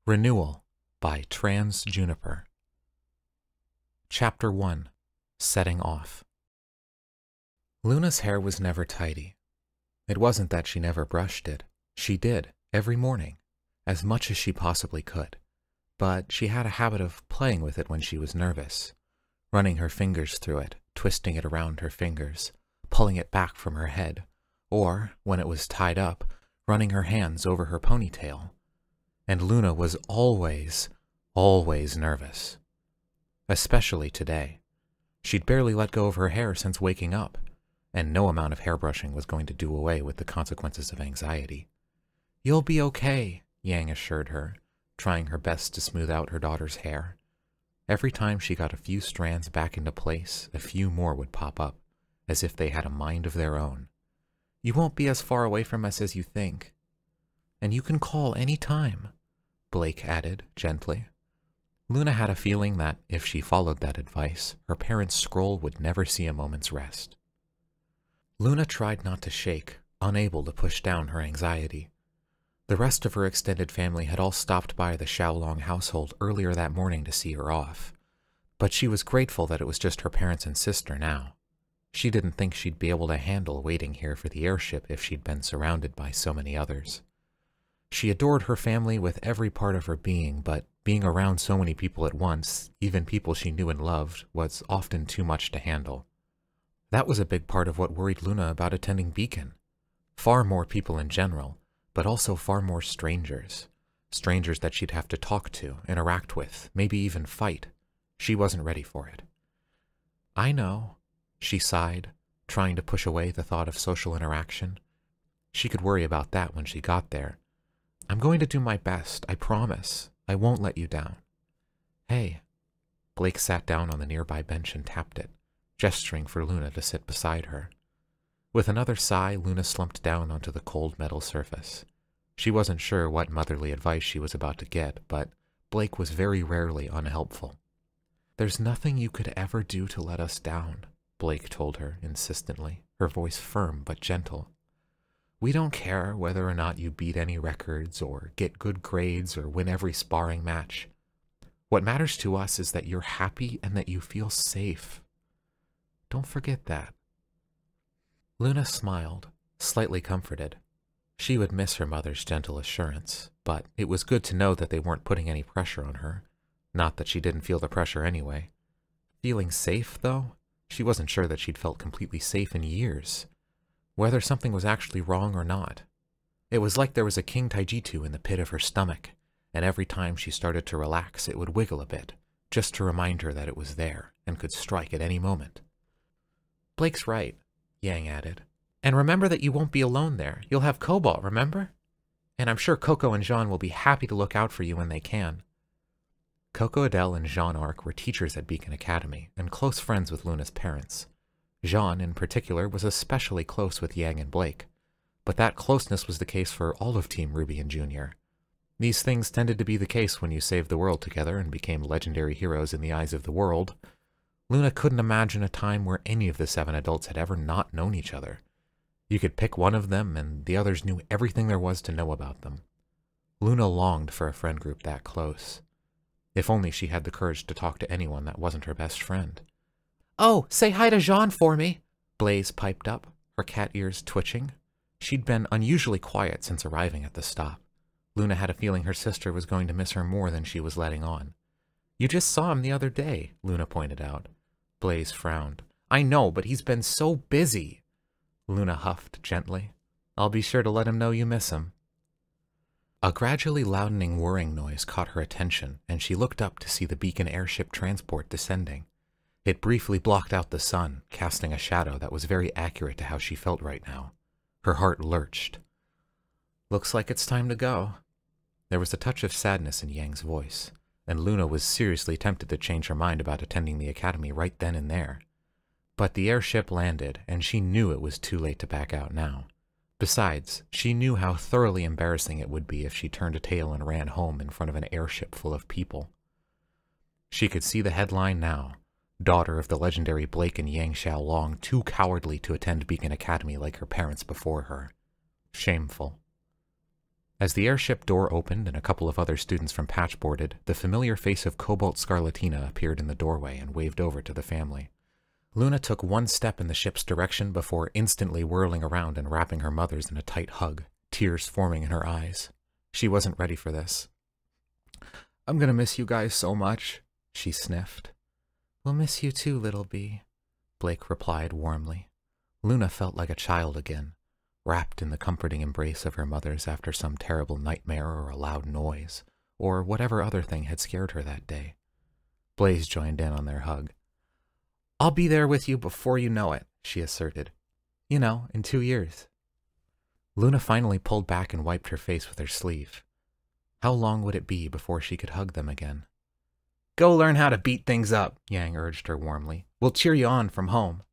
Renewal by Trans Juniper. Chapter 1. Setting Off. Luna's hair was never tidy. It wasn't that she never brushed it. She did, every morning, as much as she possibly could. But she had a habit of playing with it when she was nervous, running her fingers through it, twisting it around her fingers, pulling it back from her head, or, when it was tied up, running her hands over her ponytail. And Luna was always nervous. Especially today. She'd barely let go of her hair since waking up, and no amount of hairbrushing was going to do away with the consequences of anxiety. "You'll be okay," Yang assured her, trying her best to smooth out her daughter's hair. Every time she got a few strands back into place, a few more would pop up, as if they had a mind of their own. "You won't be as far away from us as you think. And you can call any time," Blake added gently. Luna had a feeling that, if she followed that advice, her parents' scroll would never see a moment's rest. Luna tried not to shake, unable to push down her anxiety. The rest of her extended family had all stopped by the Xiaolong household earlier that morning to see her off, but she was grateful that it was just her parents and sister now. She didn't think she'd be able to handle waiting here for the airship if she'd been surrounded by so many others. She adored her family with every part of her being, but being around so many people at once, even people she knew and loved, was often too much to handle. That was a big part of what worried Luna about attending Beacon. Far more people in general, but also far more strangers. Strangers that she'd have to talk to, interact with, maybe even fight. She wasn't ready for it. "I know," she sighed, trying to push away the thought of social interaction. She could worry about that when she got there. "I'm going to do my best, I promise. I won't let you down." "Hey." Blake sat down on the nearby bench and tapped it, gesturing for Luna to sit beside her. With another sigh, Luna slumped down onto the cold metal surface. She wasn't sure what motherly advice she was about to get, but Blake was very rarely unhelpful. "There's nothing you could ever do to let us down," Blake told her insistently, her voice firm but gentle. "We don't care whether or not you beat any records or get good grades or win every sparring match. What matters to us is that you're happy and that you feel safe. Don't forget that." Luna smiled, slightly comforted. She would miss her mother's gentle assurance, but it was good to know that they weren't putting any pressure on her. Not that she didn't feel the pressure anyway. Feeling safe, though? She wasn't sure that she'd felt completely safe in years. Whether something was actually wrong or not. It was like there was a king taijitu in the pit of her stomach, and every time she started to relax it would wiggle a bit, just to remind her that it was there, and could strike at any moment. "Blake's right," Yang added. "And remember that you won't be alone there. You'll have Cobalt, remember? And I'm sure Coco and Jean will be happy to look out for you when they can." Coco Adele and Jean Arc were teachers at Beacon Academy, and close friends with Luna's parents. Jean, in particular, was especially close with Yang and Blake, but that closeness was the case for all of Team Ruby and Junior. These things tended to be the case when you saved the world together and became legendary heroes in the eyes of the world. Luna couldn't imagine a time where any of the 7 adults had ever not known each other. You could pick one of them, and the others knew everything there was to know about them. Luna longed for a friend group that close. If only she had the courage to talk to anyone that wasn't her best friend. "Oh, say hi to Jean for me," Blaze piped up, her cat ears twitching. She'd been unusually quiet since arriving at the stop. Luna had a feeling her sister was going to miss her more than she was letting on. "You just saw him the other day," Luna pointed out. Blaze frowned. "I know, but he's been so busy." Luna huffed gently. "I'll be sure to let him know you miss him." A gradually loudening whirring noise caught her attention, and she looked up to see the Beacon airship transport descending. It briefly blocked out the sun, casting a shadow that was very accurate to how she felt right now. Her heart lurched. "Looks like it's time to go." There was a touch of sadness in Yang's voice, and Luna was seriously tempted to change her mind about attending the academy right then and there. But the airship landed, and she knew it was too late to back out now. Besides, she knew how thoroughly embarrassing it would be if she turned a tail and ran home in front of an airship full of people. She could see the headline now. Daughter of the legendary Blake and Yang Xiaolong, too cowardly to attend Beacon Academy like her parents before her. Shameful. As the airship door opened and a couple of other students from Patch boarded, the familiar face of Cobalt Scarlatina appeared in the doorway and waved over to the family. Luna took one step in the ship's direction before instantly whirling around and wrapping her mothers in a tight hug, tears forming in her eyes. She wasn't ready for this. "I'm gonna miss you guys so much," she sniffed. "We'll miss you too, little bee," Blake replied warmly. Luna felt like a child again, wrapped in the comforting embrace of her mothers after some terrible nightmare or a loud noise, or whatever other thing had scared her that day. Blaze joined in on their hug. "I'll be there with you before you know it," she asserted. "You know, in 2 years. Luna finally pulled back and wiped her face with her sleeve. How long would it be before she could hug them again? "Go learn how to beat things up," Yang urged her warmly. "We'll cheer you on from home."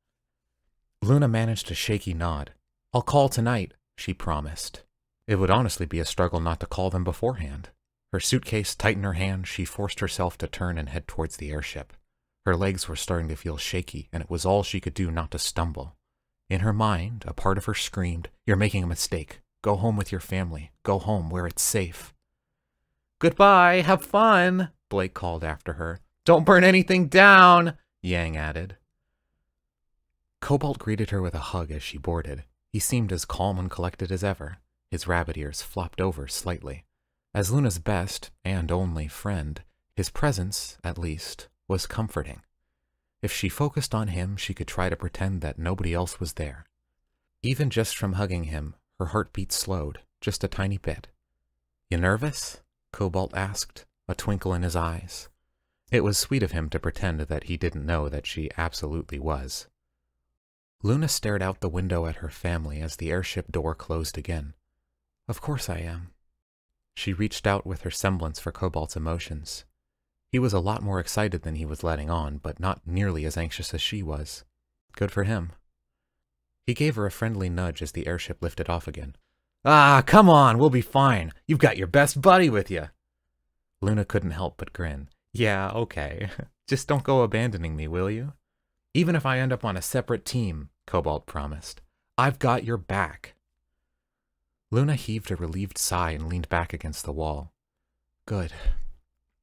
Luna managed a shaky nod. "I'll call tonight," she promised. It would honestly be a struggle not to call them beforehand. Her suitcase tight in her hand, she forced herself to turn and head towards the airship. Her legs were starting to feel shaky, and it was all she could do not to stumble. In her mind, a part of her screamed, "You're making a mistake. Go home with your family. Go home where it's safe." "Goodbye, have fun," Blake called after her. "Don't burn anything down," Yang added. Cobalt greeted her with a hug as she boarded. He seemed as calm and collected as ever. His rabbit ears flopped over slightly. As Luna's best, and only, friend, his presence, at least, was comforting. If she focused on him, she could try to pretend that nobody else was there. Even just from hugging him, her heartbeat slowed, just a tiny bit. "You nervous?" Cobalt asked, a twinkle in his eyes. It was sweet of him to pretend that he didn't know that she absolutely was. Luna stared out the window at her family as the airship door closed again. "Of course I am." She reached out with her semblance for Cobalt's emotions. He was a lot more excited than he was letting on, but not nearly as anxious as she was. Good for him. He gave her a friendly nudge as the airship lifted off again. "Ah, come on, we'll be fine. You've got your best buddy with you." Luna couldn't help but grin. "Yeah, okay. Just don't go abandoning me, will you?" "Even if I end up on a separate team," Cobalt promised. "I've got your back." Luna heaved a relieved sigh and leaned back against the wall. "Good.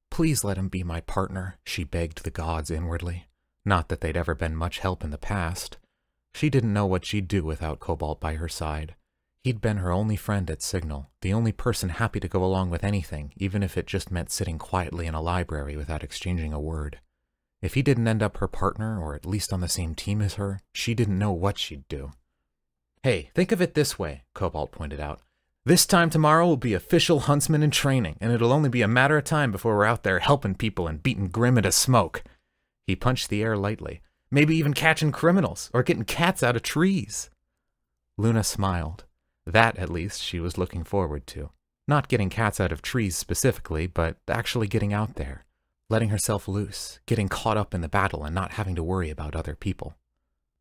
Please let him be my partner," she begged the gods inwardly. Not that they'd ever been much help in the past. She didn't know what she'd do without Cobalt by her side. He'd been her only friend at Signal, the only person happy to go along with anything, even if it just meant sitting quietly in a library without exchanging a word. If he didn't end up her partner, or at least on the same team as her, she didn't know what she'd do. "Hey, think of it this way," Cobalt pointed out. "This time tomorrow will be official huntsman in training, and it'll only be a matter of time before we're out there helping people and beating Grim into smoke." He punched the air lightly. "Maybe even catching criminals, or getting cats out of trees." Luna smiled. That, at least, she was looking forward to. Not getting cats out of trees specifically, but actually getting out there. Letting herself loose, getting caught up in the battle and not having to worry about other people.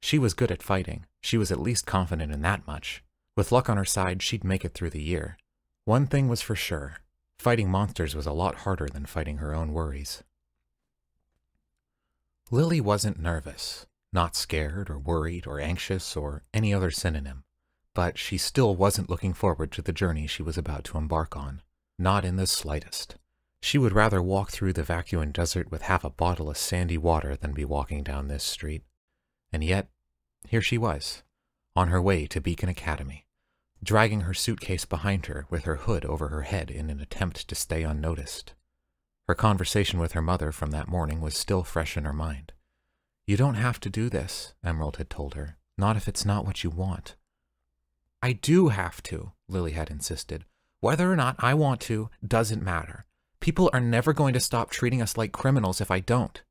She was good at fighting. She was at least confident in that much. With luck on her side, she'd make it through the year. One thing was for sure. Fighting monsters was a lot harder than fighting her own worries. Lily wasn't nervous. Not scared or worried or anxious or any other synonym. But she still wasn't looking forward to the journey she was about to embark on. Not in the slightest. She would rather walk through the vacuum desert with half a bottle of sandy water than be walking down this street. And yet, here she was, on her way to Beacon Academy, dragging her suitcase behind her with her hood over her head in an attempt to stay unnoticed. Her conversation with her mother from that morning was still fresh in her mind. "You don't have to do this," Emerald had told her, "not if it's not what you want." "I do have to," Lily had insisted. "Whether or not I want to doesn't matter. People are never going to stop treating us like criminals if I don't."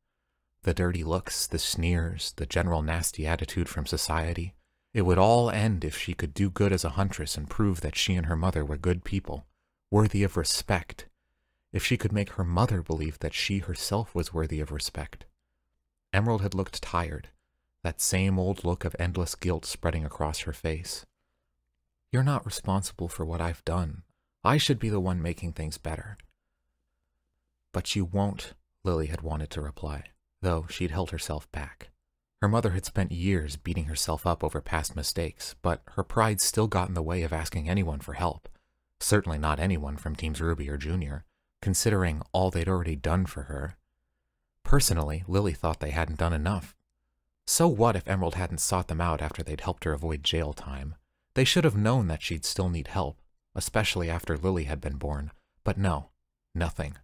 The dirty looks, the sneers, the general nasty attitude from society. It would all end if she could do good as a huntress and prove that she and her mother were good people, worthy of respect. If she could make her mother believe that she herself was worthy of respect. Emerald had looked tired, that same old look of endless guilt spreading across her face. "You're not responsible for what I've done. I should be the one making things better." "But you won't," Lily had wanted to reply, though she'd held herself back. Her mother had spent years beating herself up over past mistakes, but her pride still got in the way of asking anyone for help. Certainly not anyone from Teams Ruby or Junior, considering all they'd already done for her. Personally, Lily thought they hadn't done enough. So what if Emerald hadn't sought them out after they'd helped her avoid jail time? They should have known that she'd still need help, especially after Lily had been born. But no, nothing.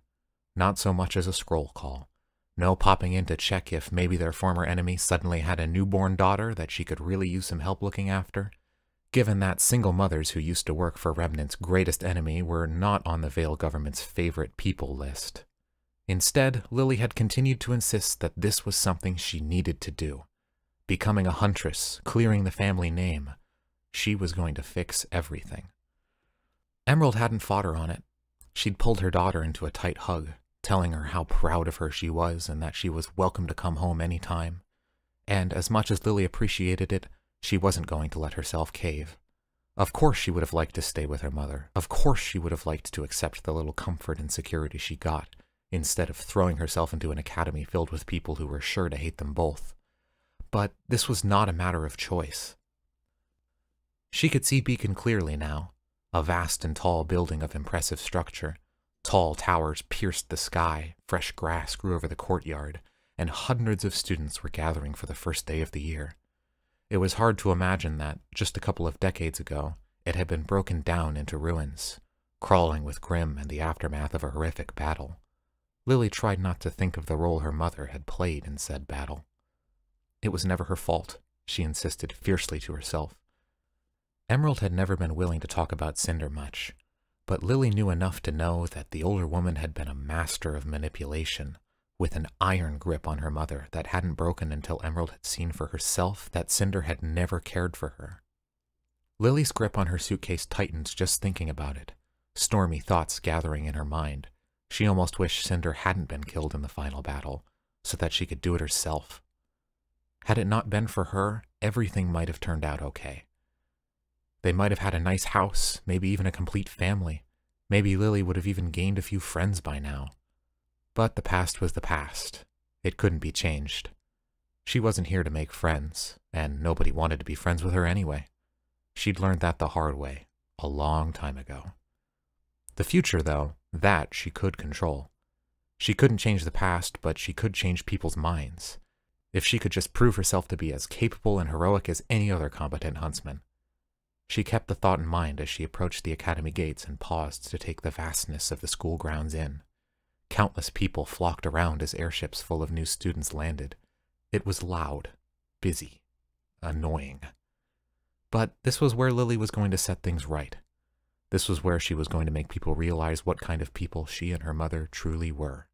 Not so much as a scroll call. No popping in to check if maybe their former enemy suddenly had a newborn daughter that she could really use some help looking after. Given that single mothers who used to work for Remnant's greatest enemy were not on the Vale government's favorite people list. Instead, Lily had continued to insist that this was something she needed to do. Becoming a huntress, clearing the family name. She was going to fix everything. Emerald hadn't fought her on it. She'd pulled her daughter into a tight hug, telling her how proud of her she was and that she was welcome to come home any time. And as much as Lily appreciated it, she wasn't going to let herself cave. Of course she would have liked to stay with her mother. Of course she would have liked to accept the little comfort and security she got, instead of throwing herself into an academy filled with people who were sure to hate them both. But this was not a matter of choice. She could see Beacon clearly now, a vast and tall building of impressive structure. Tall towers pierced the sky, fresh grass grew over the courtyard, and hundreds of students were gathering for the first day of the year. It was hard to imagine that, just a couple of decades ago, it had been broken down into ruins, crawling with Grimm and the aftermath of a horrific battle. Lily tried not to think of the role her mother had played in said battle. It was never her fault, she insisted fiercely to herself. Emerald had never been willing to talk about Cinder much, but Lily knew enough to know that the older woman had been a master of manipulation, with an iron grip on her mother that hadn't broken until Emerald had seen for herself that Cinder had never cared for her. Lily's grip on her suitcase tightened just thinking about it, stormy thoughts gathering in her mind. She almost wished Cinder hadn't been killed in the final battle, so that she could do it herself. Had it not been for her, everything might have turned out okay. They might have had a nice house, maybe even a complete family. Maybe Lily would have even gained a few friends by now. But the past was the past. It couldn't be changed. She wasn't here to make friends, and nobody wanted to be friends with her anyway. She'd learned that the hard way, a long time ago. The future, though, that she could control. She couldn't change the past, but she could change people's minds. If she could just prove herself to be as capable and heroic as any other competent huntsman. She kept the thought in mind as she approached the academy gates and paused to take the vastness of the school grounds in. Countless people flocked around as airships full of new students landed. It was loud, busy, annoying. But this was where Lily was going to set things right. This was where she was going to make people realize what kind of people she and her mother truly were.